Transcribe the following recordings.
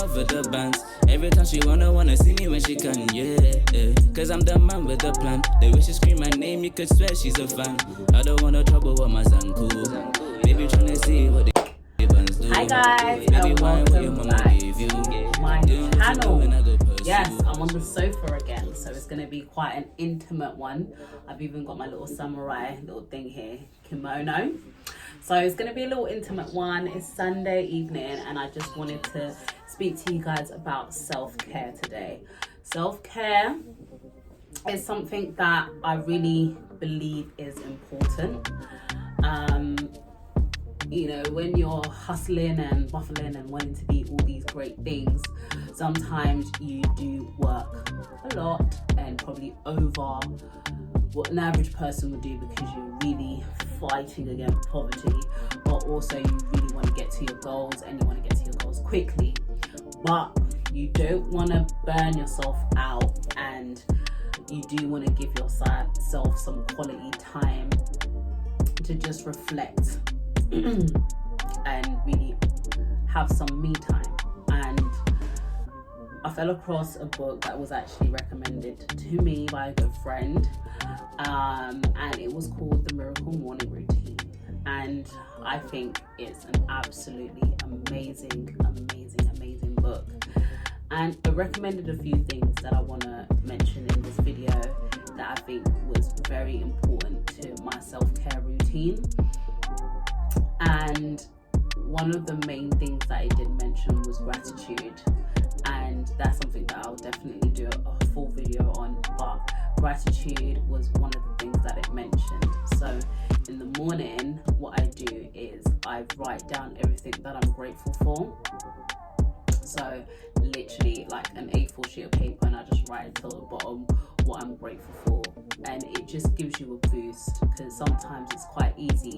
love with the bands. Every time she wanna see me when she can, yeah. Cause I'm the man with the plan. The way she scream my name, you could swear she's a fan. I don't want no trouble with my Zanku. Baby tryna see what the buns do. Hi guys, Baby, and why would your welcome mama back give you? to my Don't you know channel. when I go pursue? Yes, I'm on the sofa again, so it's going to be quite an intimate one. I've even got my little samurai little thing here, kimono. So it's going to be a little intimate one. It's Sunday evening and I just wanted to speak to you guys about self-care today. Self-care is something that I really believe is important. You know, when you're hustling and buffling and wanting to be all these great things, sometimes you do work a lot and probably over what an average person would do because you're really fighting against poverty, but also you really want to get to your goals and you want to get to your goals quickly, but you don't want to burn yourself out and you do want to give yourself some quality time to just reflect and really have some me time. And I fell across a book that was actually recommended to me by a good friend, and it was called The Miracle Morning Routine, and I think it's an absolutely amazing book. And it recommended a few things that I want to mention in this video that I think was very important to my self-care routine. And one of the main things that it did mention was gratitude, and that's something that I'll definitely do a full video on, but gratitude was one of the things that it mentioned. So in the morning, what I do is I write down everything that I'm grateful for. So literally like an A4 sheet of paper, and I just write to the bottom what I'm grateful for, and it just gives you a boost, because sometimes it's quite easy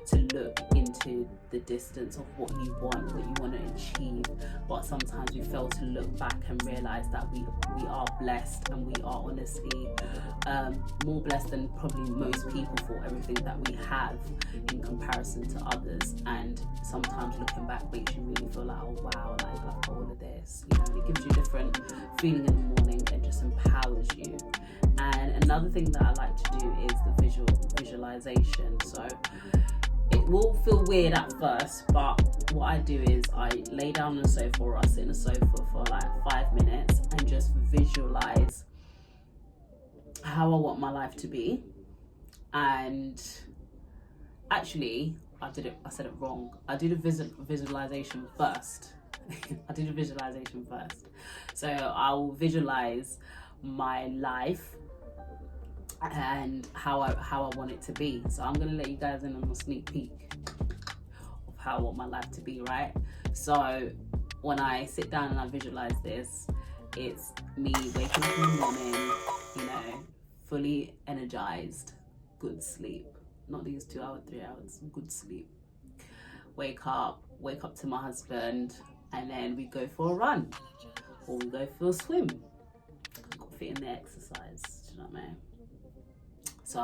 to look into the distance of what you want to achieve, but sometimes we fail to look back and realize that we are blessed, and we are honestly more blessed than probably most people for everything that we have in comparison to others. And sometimes looking back makes you really feel like, oh wow, like I've got all of this, you know. It gives you a different feeling in the morning and just empowers you. And another thing that I like to do is the visualization. So it will feel weird at first, but what I do is I lay down on the sofa, or I sit in the sofa for like 5 minutes and just visualize how I want my life to be. And actually, I said it wrong. I do the visualization first. I do the visualization first. So I'll visualize my life and how I want it to be. So I'm gonna let you guys in on a sneak peek of how I want my life to be, right? So when I sit down and I visualize this, it's me waking up in the morning, you know, fully energized, good sleep, not these 2 hours, 3 hours, good sleep. Wake up to my husband, and then we go for a run or we go for a swim. Got to fit in the exercise, do you know what I mean? So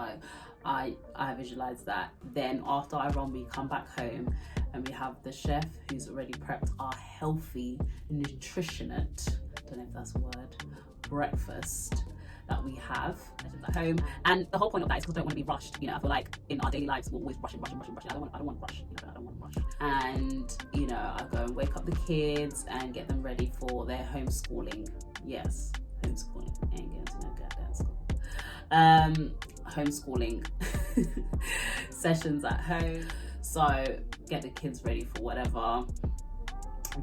I visualize that. Then after I run, we come back home and we have the chef who's already prepped our healthy, nutritionate, don't know if that's a word, breakfast that we have at home. And the whole point of that is because I don't want to be rushed. You know, I feel like in our daily lives we're always rushing. I don't want to rush. You know, I don't want to rush. And you know, I go and wake up the kids and get them ready for their homeschooling. Yes, homeschooling. I ain't going to no goddamn school. Homeschooling sessions at home. So get the kids ready for whatever.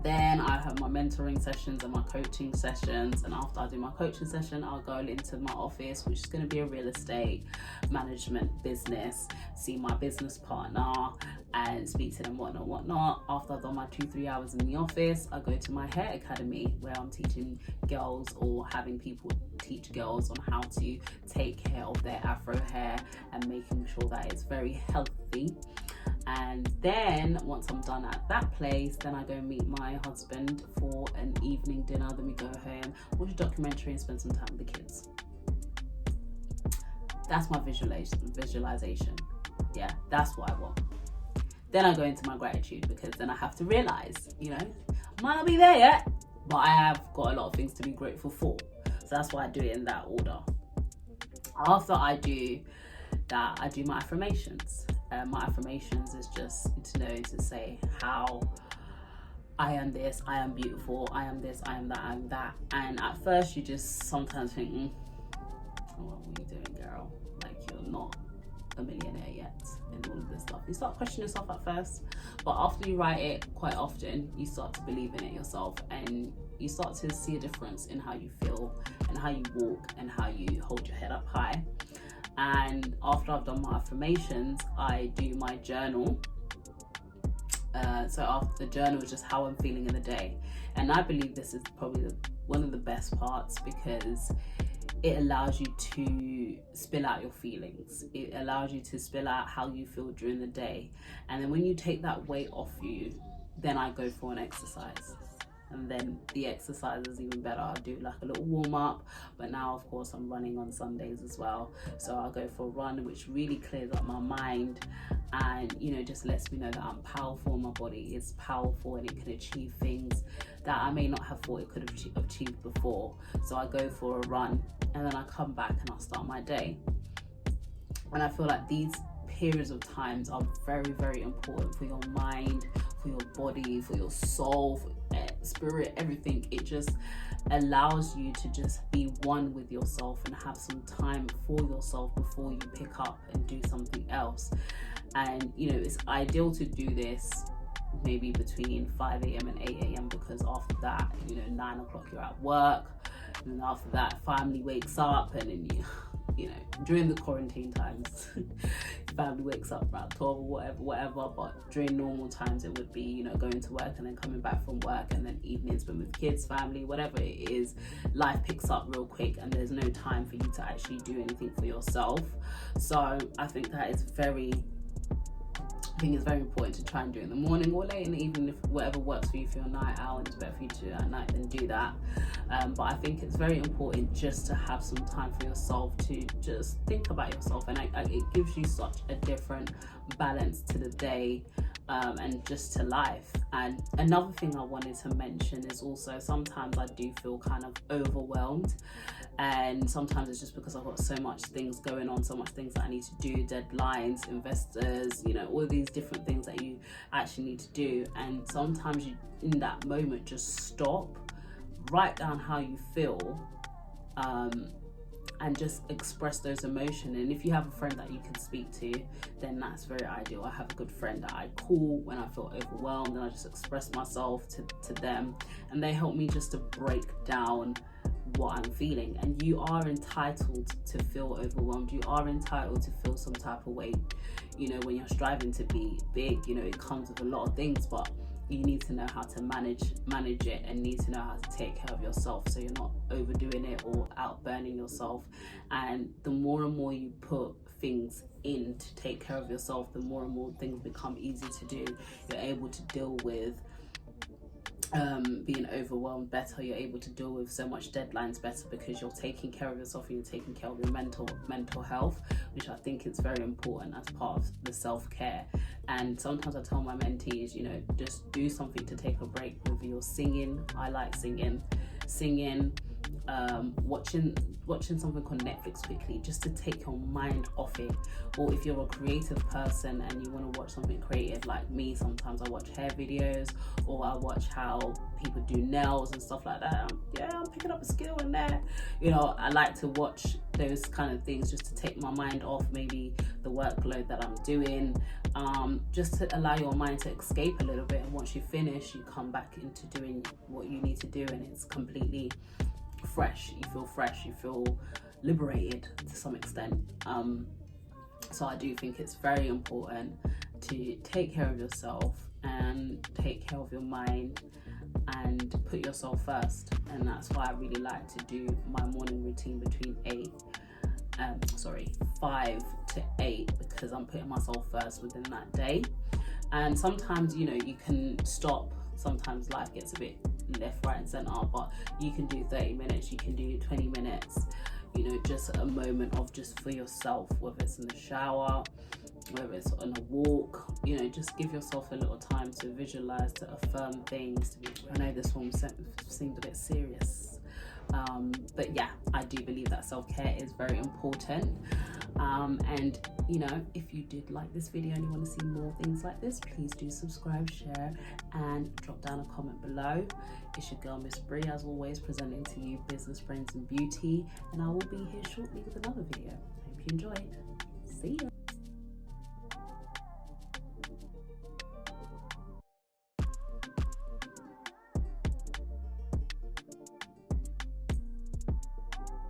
Then I have my mentoring sessions and my coaching sessions, and after I do my coaching session, I'll go into my office, which is going to be a real estate management business, see my business partner and speak to them whatnot. After I've done my 2-3 hours in the office, I go to my hair academy where I'm teaching girls, or having people teach girls on how to take care of their afro hair and making sure that it's very healthy. And then once I'm done at that place, then I go meet my husband for an evening dinner. Then we go home, watch a documentary and spend some time with the kids. That's my visualization. Yeah, that's what I want. Then I go into my gratitude, because then I have to realize, you know, I might not be there yet, but I have got a lot of things to be grateful for. So that's why I do it in that order. After I do that, I do my affirmations. My affirmations is just to say how I am this, I am beautiful, I am this, I am that, I am that. And at first you just sometimes think, what are you doing, girl? Like, you're not a millionaire yet and all of this stuff. You start questioning yourself at first, but after you write it quite often, you start to believe in it yourself, and you start to see a difference in how you feel and how you walk and how you hold your head up high. And after I've done my affirmations, I do my journal. So after the journal is just how I'm feeling in the day. And I believe this is probably one of the best parts, because it allows you to spill out your feelings. It allows you to spill out how you feel during the day. And then when you take that weight off you, then I go for an exercise. And then the exercise is even better. I'll do like a little warm up, but now of course I'm running on Sundays as well. So I'll go for a run, which really clears up my mind and, just lets me know that I'm powerful. My body is powerful and it can achieve things that I may not have thought it could have achieved before. So I go for a run and then I come back and I'll start my day. And I feel like these periods of times are very, very important for your mind, for your body, for your soul, for spirit, everything. It just allows you to just be one with yourself and have some time for yourself before you pick up and do something else. And it's ideal to do this maybe between 5 a.m. and 8 a.m. because after that, 9 o'clock you're at work, and then after that family wakes up, and then during the quarantine times family wakes up around 12 or whatever, but during normal times it would be going to work and then coming back from work, and then evenings spent with kids, family, whatever it is. Life picks up real quick and there's no time for you to actually do anything for yourself. So I think that is it's very important to try and do it in the morning or late in the evening, if whatever works for you. For your night out and it's better for you to do it at night, then do that. But I think it's very important just to have some time for yourself to just think about yourself, and it gives you such a different balance to the day and just to life. And another thing I wanted to mention is also sometimes I do feel kind of overwhelmed, and sometimes it's just because I've got so much things going on, so much things that I need to do, deadlines, investors, all these different things that you actually need to do. And sometimes you, in that moment, just stop, write down how you feel, and just express those emotions. And if you have a friend that you can speak to, then that's very ideal. I have a good friend that I call when I feel overwhelmed, and I just express myself to them, and they help me just to break down what I'm feeling. And you are entitled to feel overwhelmed. You are entitled to feel some type of way. When you're striving to be big, it comes with a lot of things, but you need to know how to manage it, and need to know how to take care of yourself so you're not overdoing it or outburning yourself. And the more and more you put things in to take care of yourself, the more and more things become easy to do. You're able to deal with being overwhelmed better. You're able to deal with so much deadlines better because you're taking care of yourself and you're taking care of your mental health, which I think is very important as part of the self-care. And sometimes I tell my mentees, just do something to take a break. Whether you're singing, I like singing, watching something on Netflix quickly, just to take your mind off it. Or if you're a creative person and you want to watch something creative, like me, sometimes I watch hair videos, or I watch how people do nails and stuff like that. I'm picking up a skill in there. I like to watch those kind of things just to take my mind off maybe the workload that I'm doing, just to allow your mind to escape a little bit. And once you finish, you come back into doing what you need to do, and it's completely fresh. You feel liberated to some extent. So I do think it's very important to take care of yourself and take care of your mind and put yourself first. And that's why I really like to do my morning routine between 5 to 8, because I'm putting myself first within that day. And sometimes you can stop. Sometimes life gets a bit left, right and center, but you can do 30 minutes, you can do 20 minutes, just a moment of just for yourself, whether it's in the shower, whether it's on a walk, you know, just give yourself a little time to visualize, to affirm things. I know this one seemed a bit serious, but yeah, I do believe that self-care is very important. And you know, if you did like this video and you want to see more things like this, please do subscribe, share, and drop down a comment below. It's your girl Miss Brie, as always, presenting to you business, brains and beauty, and I will be here shortly with another video. Hope you enjoyed. See ya.